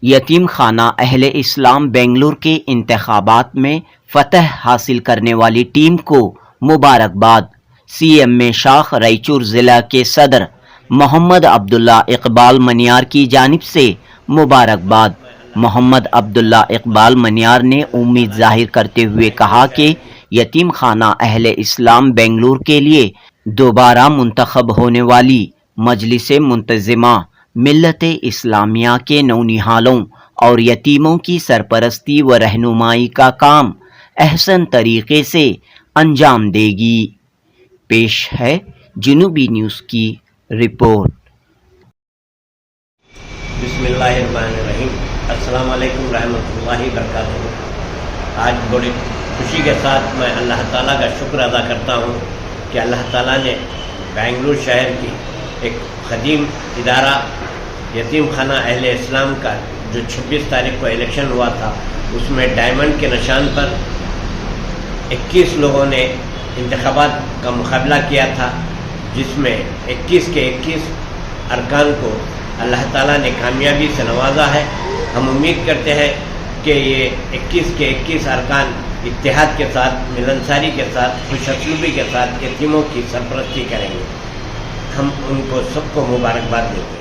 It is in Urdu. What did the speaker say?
یتیم خانہ اہل اسلام بنگلور کے انتخابات میں فتح حاصل کرنے والی ٹیم کو مبارکباد۔ سی ایم میں شاخ رائچور ضلع کے صدر محمد عبداللہ اقبال منیار کی جانب سے مبارکباد۔ محمد عبداللہ اقبال منیار نے امید ظاہر کرتے ہوئے کہا کہ یتیم خانہ اہل اسلام بنگلور کے لیے دوبارہ منتخب ہونے والی مجلس منتظمہ ملت اسلامیہ کے نونہالوں اور یتیموں کی سرپرستی و رہنمائی کا کام احسن طریقے سے انجام دے گی۔ پیش ہے جنوبی نیوز کی رپورٹ۔ بسم اللہ الرحمن الرحیم۔ السلام علیکم رحمۃ اللہ وبرکاتہ۔ آج بڑی خوشی کے ساتھ میں اللہ تعالیٰ کا شکر ادا کرتا ہوں کہ اللہ تعالیٰ نے بنگلور شہر کی ایک قدیم ادارہ یتیم خانہ اہل اسلام کا جو 26 تاریخ کو الیکشن ہوا تھا، اس میں ڈائمنڈ کے نشان پر 21 لوگوں نے انتخابات کا مقابلہ کیا تھا، جس میں 21 کے 21 ارکان کو اللہ تعالیٰ نے کامیابی سے نوازا ہے۔ ہم امید کرتے ہیں کہ یہ 21 کے 21 ارکان اتحاد کے ساتھ، ملنساری کے ساتھ، خوش اسلوبی کے ساتھ یتیموں کی سرپرستی کریں گے۔ ہم ان کو سب کو مبارکباد دیتے ہیں۔